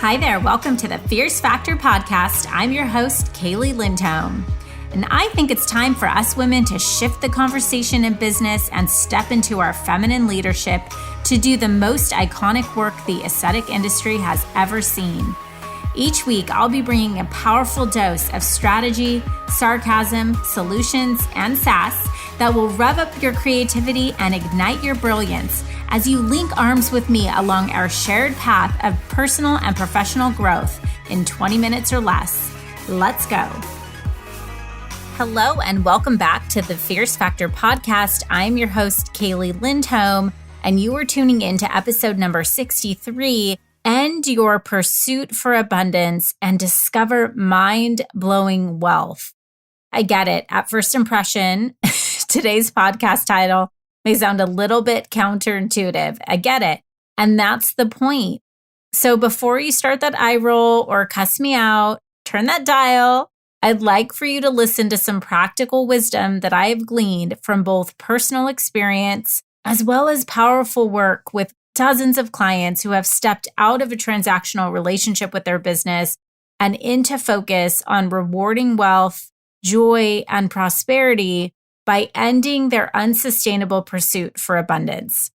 Hi there, welcome to the Fierce Factor podcast. I'm your host, Kaylee Lindholm. And I think it's time for us women to shift the conversation in business and step into our feminine leadership to do the most iconic work the aesthetic industry has ever seen. Each week, I'll be bringing a powerful dose of strategy, sarcasm, solutions, and sass that will rev up your creativity and ignite your brilliance as you link arms with me along our shared path of personal and professional growth in 20 minutes or less. Let's go. Hello, and welcome back to the Fierce Factor podcast. I'm your host, Kaylee Lindholm, and you are tuning in to episode number 63, End Your Pursuit for Abundance and Discover Mind-Blowing Wealth. I get it. At first impression, today's podcast title may sound a little bit counterintuitive. I get it. And that's the point. So before you start that eye roll or cuss me out, turn that dial. I'd like for you to listen to some practical wisdom that I have gleaned from both personal experience as well as powerful work with dozens of clients who have stepped out of a transactional relationship with their business and into focus on rewarding wealth, joy, and prosperity by ending their unsustainable pursuit for abundance.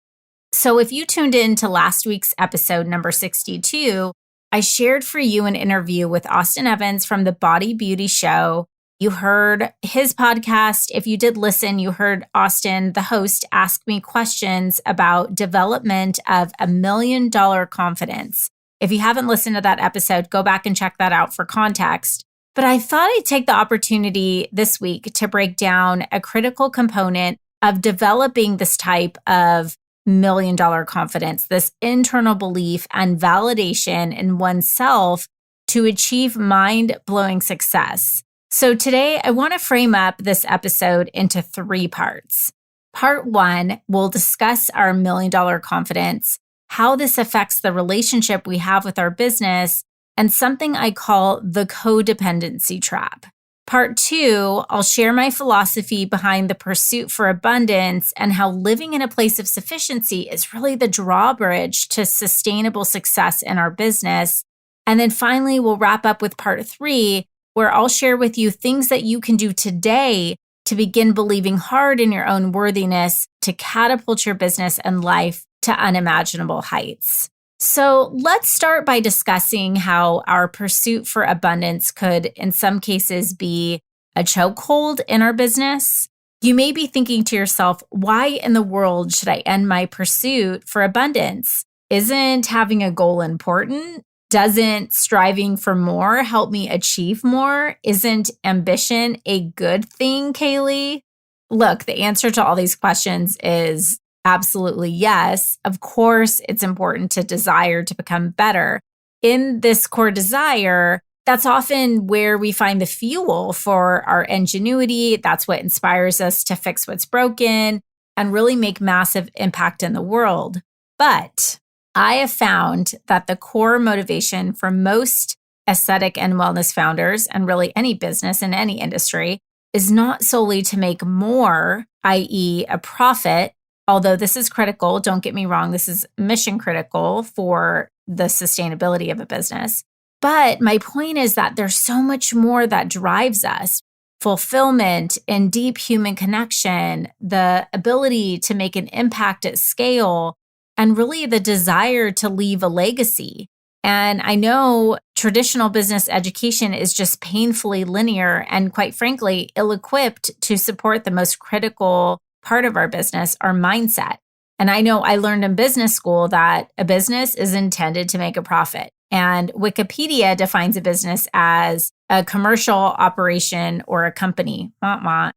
So if you tuned in to last week's episode number 62, I shared for you an interview with Austin Evans from the Body Beauty Show. You heard his podcast. If you did listen, you heard Austin, the host, ask me questions about development of $1 million confidence. If you haven't listened to that episode, go back and check that out for context. But I thought I'd take the opportunity this week to break down a critical component of developing this type of $1 million confidence, this internal belief and validation in oneself to achieve mind-blowing success. So today, I want to frame up this episode into 3 parts. Part 1, we'll discuss our $1 million confidence, how this affects the relationship we have with our business, and something I call the codependency trap. Part 2, I'll share my philosophy behind the pursuit for abundance and how living in a place of sufficiency is really the drawbridge to sustainable success in our business. And then finally, we'll wrap up with part 3, where I'll share with you things that you can do today to begin believing hard in your own worthiness to catapult your business and life to unimaginable heights. So let's start by discussing how our pursuit for abundance could, in some cases, be a chokehold in our business. You may be thinking to yourself, why in the world should I end my pursuit for abundance? Isn't having a goal important? Doesn't striving for more help me achieve more? Isn't ambition a good thing, Kaylee? Look, the answer to all these questions is absolutely yes. Of course, it's important to desire to become better. In this core desire, that's often where we find the fuel for our ingenuity. That's what inspires us to fix what's broken and really make massive impact in the world. But I have found that the core motivation for most aesthetic and wellness founders, and really any business in any industry, is not solely to make more, i.e. a profit, although this is critical. Don't get me wrong. This is mission critical for the sustainability of a business. But my point is that there's so much more that drives us. Fulfillment and deep human connection, the ability to make an impact at scale, and really the desire to leave a legacy. And I know traditional business education is just painfully linear and, quite frankly, ill-equipped to support the most critical part of our business, our mindset. And I know I learned in business school that a business is intended to make a profit. And Wikipedia defines a business as a commercial operation or a company. I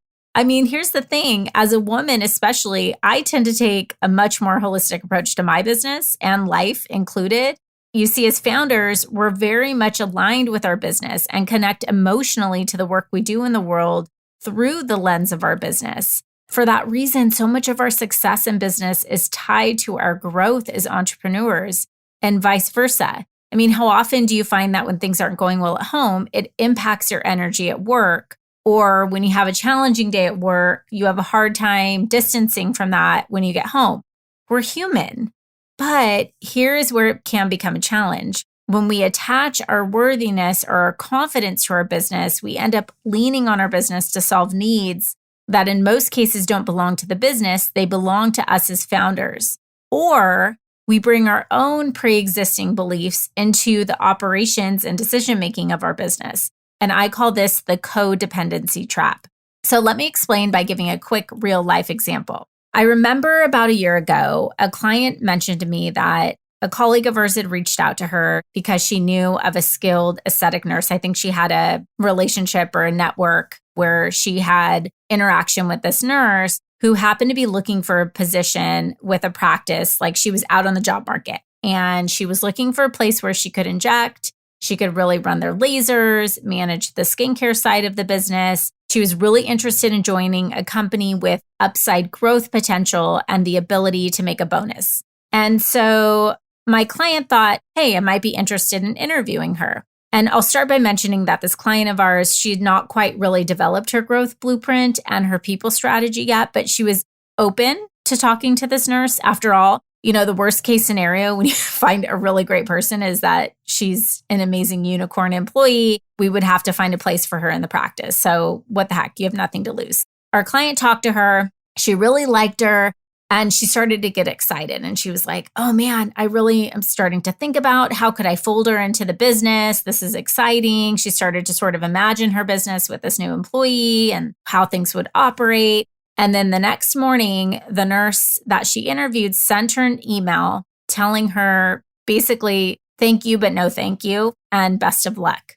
mean, here's the thing. As a woman, especially, I tend to take a much more holistic approach to my business and life included. You see, as founders, we're very much aligned with our business and connect emotionally to the work we do in the world through the lens of our business. For that reason, so much of our success in business is tied to our growth as entrepreneurs and vice versa. I mean, how often do you find that when things aren't going well at home, it impacts your energy at work? Or when you have a challenging day at work, you have a hard time distancing from that when you get home. We're human. But here is where it can become a challenge. when we attach our worthiness or our confidence to our business, we end up leaning on our business to solve needs that in most cases don't belong to the business. They belong to us as founders. Or we bring our own pre-existing beliefs into the operations and decision-making of our business. And I call this the codependency trap. So let me explain by giving a quick real-life example. I remember about a year ago, a client mentioned to me that a colleague of hers had reached out to her because she knew of a skilled aesthetic nurse. I think she had a relationship or a network where she had interaction with this nurse who happened to be looking for a position with a practice. Like, she was out on the job market and she was looking for a place where she could inject. She could really run their lasers, manage the skincare side of the business. She was really interested in joining a company with upside growth potential and the ability to make a bonus. And so my client thought, hey, I might be interested in interviewing her. And I'll start by mentioning that this client of ours, she had not quite really developed her growth blueprint and her people strategy yet, but she was open to talking to this nurse. After all, the worst case scenario when you find a really great person is that she's an amazing unicorn employee. We would have to find a place for her in the practice. So what the heck? You have nothing to lose. Our client talked to her. She really liked her. And she started to get excited. And she was like, oh man, I really am starting to think about how could I fold her into the business? This is exciting. She started to sort of imagine her business with this new employee and how things would operate. And then the next morning, the nurse that she interviewed sent her an email telling her basically, thank you, but no thank you, and best of luck.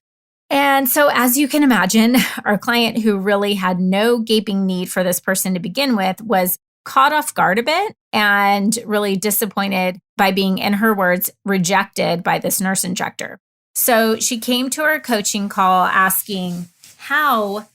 And so as you can imagine, our client, who really had no gaping need for this person to begin with, was caught off guard a bit and really disappointed by being, in her words, rejected by this nurse injector. So she came to our coaching call asking how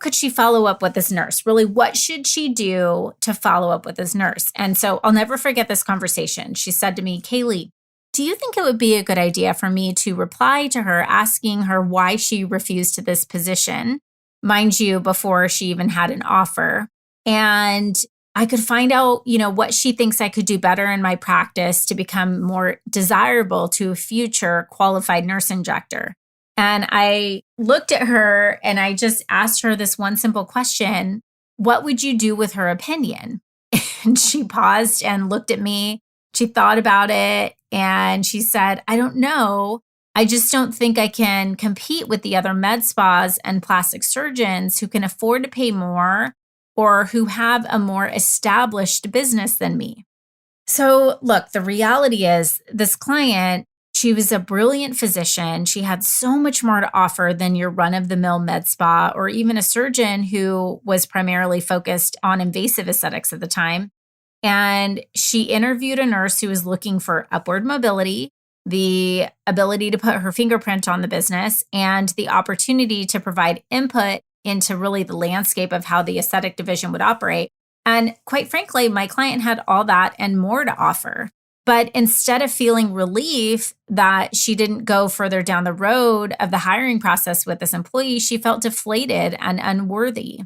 could she follow up with this nurse? Really, what should she do to follow up with this nurse? And so I'll never forget this conversation. She said to me, Kaylee, do you think it would be a good idea for me to reply to her asking her why she refused to this position? Mind you, before she even had an offer. And I could find out, what she thinks I could do better in my practice to become more desirable to a future qualified nurse injector. And I looked at her and I just asked her this one simple question: what would you do with her opinion? And she paused and looked at me. She thought about it and she said, I don't know. I just don't think I can compete with the other med spas and plastic surgeons who can afford to pay more or who have a more established business than me. So look, the reality is this client, she was a brilliant physician. She had so much more to offer than your run-of-the-mill med spa or even a surgeon who was primarily focused on invasive aesthetics at the time. And she interviewed a nurse who was looking for upward mobility, the ability to put her fingerprint on the business, and the opportunity to provide input into really the landscape of how the aesthetic division would operate. And quite frankly, my client had all that and more to offer. But instead of feeling relief that she didn't go further down the road of the hiring process with this employee, she felt deflated and unworthy.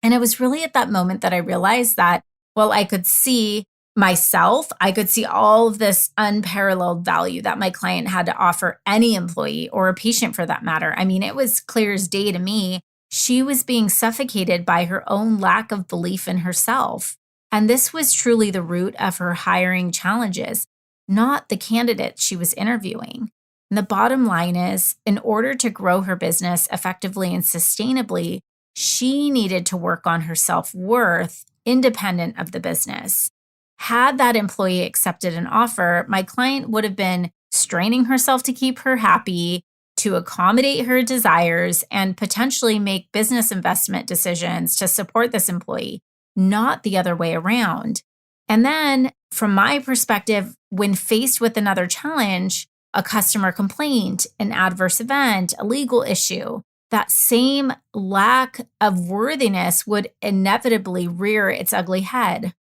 And it was really at that moment that I realized that, well, I could see myself, I could see all of this unparalleled value that my client had to offer any employee or a patient for that matter. I mean, it was clear as day to me. She was being suffocated by her own lack of belief in herself. And this was truly the root of her hiring challenges, not the candidate she was interviewing. And the bottom line is, in order to grow her business effectively and sustainably, she needed to work on her self-worth independent of the business. Had that employee accepted an offer, my client would have been straining herself to keep her happy, to accommodate her desires, and potentially make business investment decisions to support this employee, not the other way around. And then, from my perspective, when faced with another challenge, a customer complaint, an adverse event, a legal issue, that same lack of worthiness would inevitably rear its ugly head.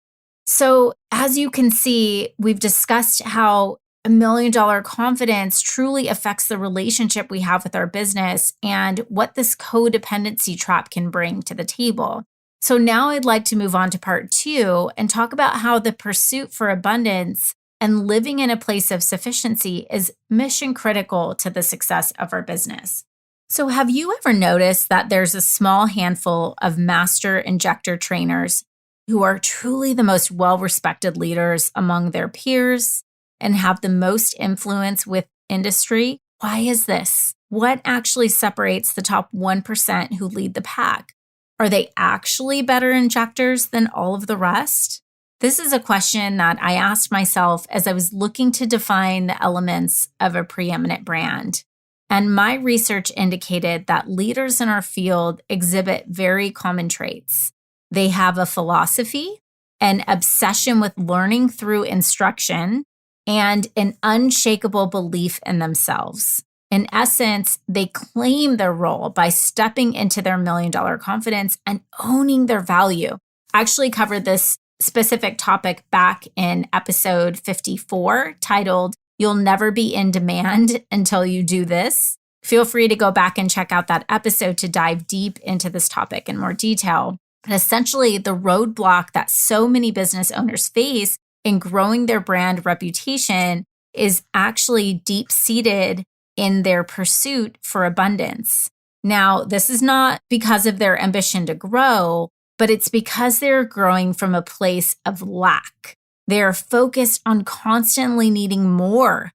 So, as you can see, we've discussed how $1 million confidence truly affects the relationship we have with our business and what this codependency trap can bring to the table. So now I'd like to move on to part 2 and talk about how the pursuit for abundance And living in a place of sufficiency is mission critical to the success of our business. So have you ever noticed that there's a small handful of master injector trainers who are truly the most well-respected leaders among their peers and have the most influence with industry? Why is this? What actually separates the top 1% who lead the pack? Are they actually better injectors than all of the rest? This is a question that I asked myself as I was looking to define the elements of a preeminent brand. And my research indicated that leaders in our field exhibit very common traits. They have a philosophy, an obsession with learning through instruction, and an unshakable belief in themselves. In essence, they claim their role by stepping into their $1 million confidence and owning their value. I actually covered this specific topic back in episode 54, titled, "You'll Never Be in Demand Until You Do This." Feel free to go back and check out that episode to dive deep into this topic in more detail. But essentially, the roadblock that so many business owners face in growing their brand reputation is actually deep-seated in their pursuit for abundance. Now, this is not because of their ambition to grow, but it's because they're growing from a place of lack. They're focused on constantly needing more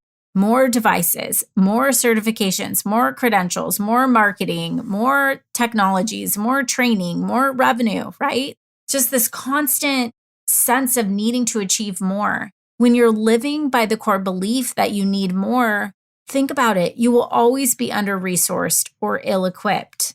devices, more certifications, more credentials, more marketing, more technologies, more training, more revenue, right? Just this constant sense of needing to achieve more. When you're living by the core belief that you need more, think about it. You will always be under-resourced or ill-equipped.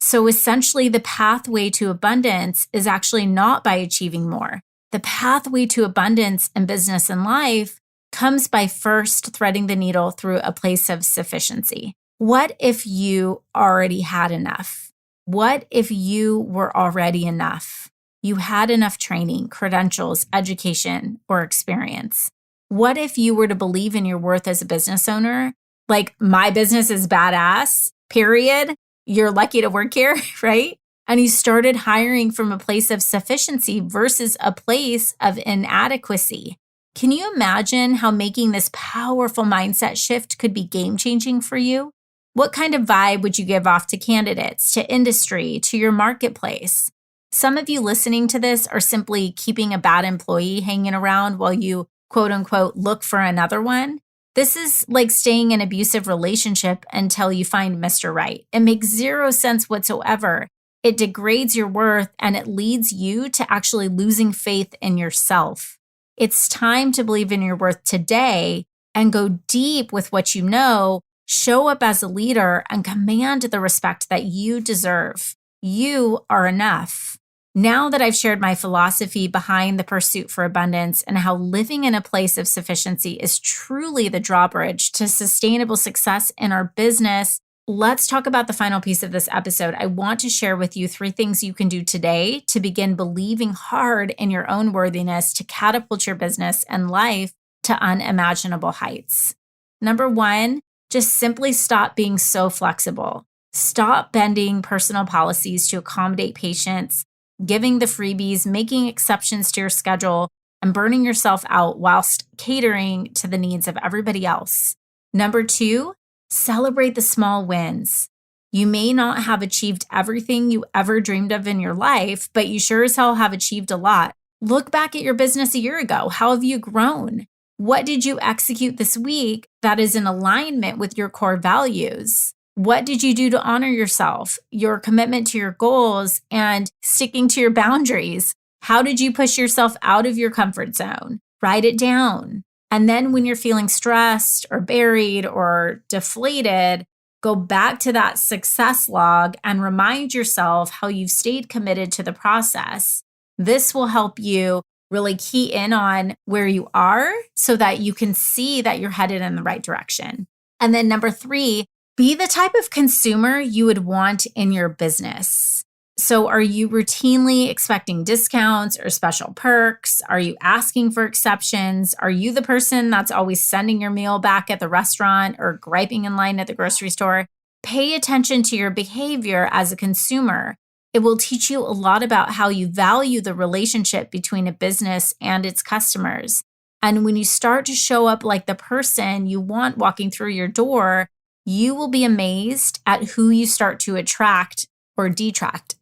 So essentially, the pathway to abundance is actually not by achieving more. The pathway to abundance in business and life comes by first threading the needle through a place of sufficiency. What if you already had enough? What if you were already enough? You had enough training, credentials, education, or experience. What if you were to believe in your worth as a business owner? Like, my business is badass, period. You're lucky to work here, right? And you started hiring from a place of sufficiency versus a place of inadequacy. Can you imagine how making this powerful mindset shift could be game-changing for you? What kind of vibe would you give off to candidates, to industry, to your marketplace? Some of you listening to this are simply keeping a bad employee hanging around while you, quote unquote, look for another one. This is like staying in an abusive relationship until you find Mr. Right. It makes zero sense whatsoever. It degrades your worth and it leads you to actually losing faith in yourself. It's time to believe in your worth today and go deep with what you know, show up as a leader, and command the respect that you deserve. You are enough. Now that I've shared my philosophy behind the pursuit for abundance and how living in a place of sufficiency is truly the drawbridge to sustainable success in our business, let's talk about the final piece of this episode. I want to share with you 3 things you can do today to begin believing hard in your own worthiness to catapult your business and life to unimaginable heights. Number 1, just simply stop being so flexible. Stop bending personal policies to accommodate patients, giving the freebies, making exceptions to your schedule, and burning yourself out whilst catering to the needs of everybody else. Number 2, celebrate the small wins. You may not have achieved everything you ever dreamed of in your life, but you sure as hell have achieved a lot. Look back at your business a year ago. How have you grown? What did you execute this week that is in alignment with your core values? What did you do to honor yourself, your commitment to your goals, and sticking to your boundaries? How did you push yourself out of your comfort zone? Write it down. And then when you're feeling stressed or buried or deflated, go back to that success log and remind yourself how you've stayed committed to the process. This will help you really key in on where you are so that you can see that you're headed in the right direction. And then number 3, be the type of consumer you would want in your business. So are you routinely expecting discounts or special perks? Are you asking for exceptions? Are you the person that's always sending your meal back at the restaurant or griping in line at the grocery store? Pay attention to your behavior as a consumer. It will teach you a lot about how you value the relationship between a business and its customers. And when you start to show up like the person you want walking through your door, you will be amazed at who you start to attract or detract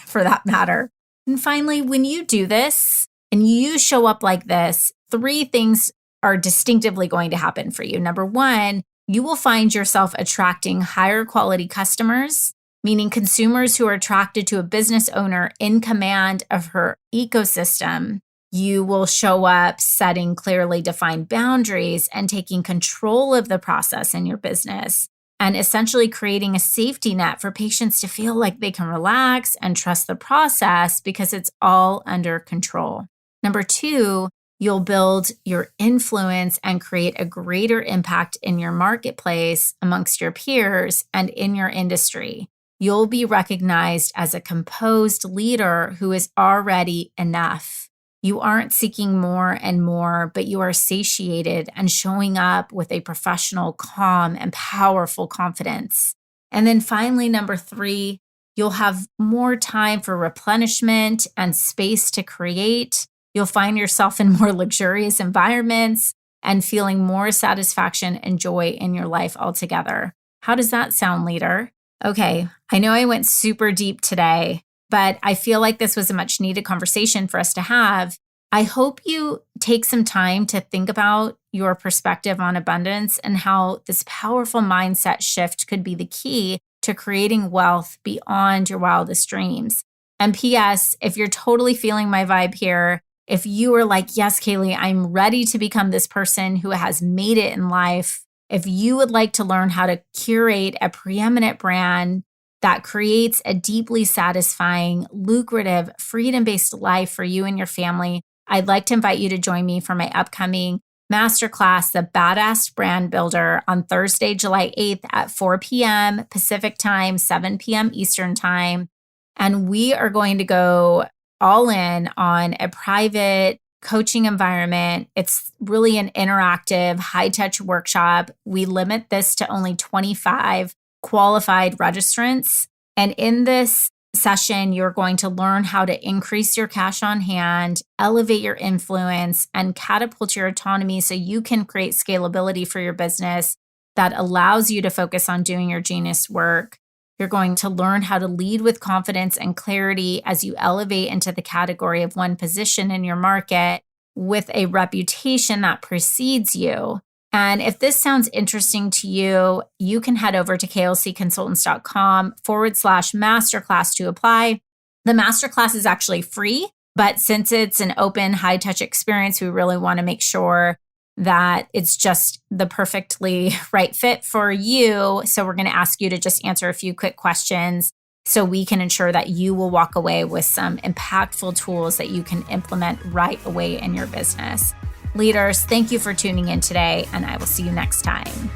for that matter. And finally, when you do this and you show up like this, 3 things are distinctively going to happen for you. Number 1, you will find yourself attracting higher quality customers, meaning consumers who are attracted to a business owner in command of her ecosystem. You will show up setting clearly defined boundaries and taking control of the process in your business, and essentially creating a safety net for patients to feel like they can relax and trust the process because it's all under control. Number 2, you'll build your influence and create a greater impact in your marketplace amongst your peers and in your industry. You'll be recognized as a composed leader who is already enough. You aren't seeking more and more, but you are satiated and showing up with a professional, calm, and powerful confidence. And then finally, number 3, you'll have more time for replenishment and space to create. You'll find yourself in more luxurious environments and feeling more satisfaction and joy in your life altogether. How does that sound, leader? Okay, I know I went super deep today, but I feel like this was a much needed conversation for us to have. I hope you take some time to think about your perspective on abundance and how this powerful mindset shift could be the key to creating wealth beyond your wildest dreams. And P.S., if you're totally feeling my vibe here, if you are like, yes, Kaylee, I'm ready to become this person who has made it in life, if you would like to learn how to curate a preeminent brand that creates a deeply satisfying, lucrative, freedom-based life for you and your family, I'd like to invite you to join me for my upcoming masterclass, The Badass Brand Builder, on Thursday, July 8th at 4 p.m. Pacific time, 7 p.m. Eastern time. And we are going to go all in on a private coaching environment. It's really an interactive, high-touch workshop. We limit this to only 25 qualified registrants. And in this session, you're going to learn how to increase your cash on hand, elevate your influence, and catapult your autonomy so you can create scalability for your business that allows you to focus on doing your genius work. You're going to learn how to lead with confidence and clarity as you elevate into the category of one position in your market with a reputation that precedes you. And if this sounds interesting to you, you can head over to klcconsultants.com/masterclass to apply. The masterclass is actually free, but since it's an open, high-touch experience, we really want to make sure that it's just the perfectly right fit for you. So we're going to ask you to just answer a few quick questions so we can ensure that you will walk away with some impactful tools that you can implement right away in your business. Leaders, thank you for tuning in today, and I will see you next time.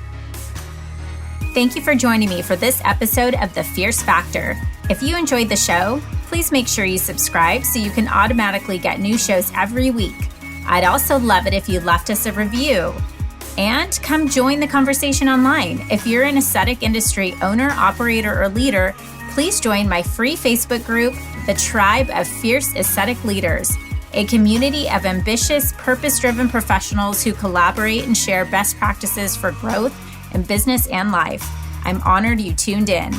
Thank you for joining me for this episode of The Fierce Factor. If you enjoyed the show, please make sure you subscribe so you can automatically get new shows every week. I'd also love it if you left us a review. And come join the conversation online. If you're an aesthetic industry owner, operator, or leader, please join my free Facebook group, The Tribe of Fierce Aesthetic Leaders, a community of ambitious, purpose-driven professionals who collaborate and share best practices for growth in business and life. I'm honored you tuned in.